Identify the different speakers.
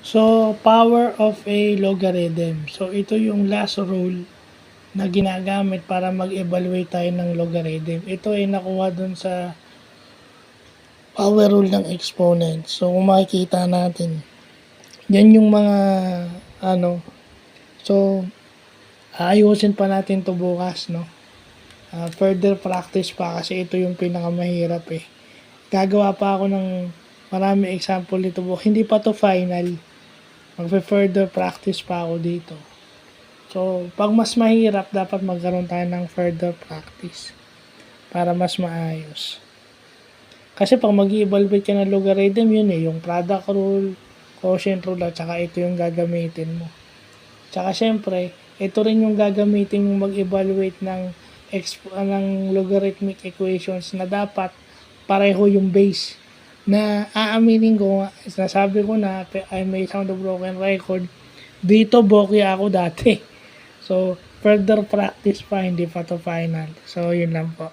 Speaker 1: So, power of a logarithm. So, ito yung last rule na ginagamit para mag-evaluate tayo ng logarithm. Ito ay nakuha dun sa power rule ng exponent. So, kung makikita natin, yan yung mga ano. So, ayusin pa natin to bukas, no? Further practice pa kasi ito yung pinakamahirap eh. Gagawa pa ako ng marami example nito. Hindi pa to final. Magpe-further practice pa ako dito. So, pag mas mahirap, dapat magkaroon tayo ng further practice para mas maayos. Kasi pag mag-evaluate ka ng logarithm, yun eh, yung product rule, quotient rule, at saka ito yung gagamitin mo. Tsaka syempre, ito rin yung gagamitin mo mag-evaluate ng logarithmic equations na dapat pareho yung base. Na aaminin ko, nasabi ko na, I may sound a broken record, dito bokeh ako dati. So, further practice pa, hindi pa to final. So, yun lang po.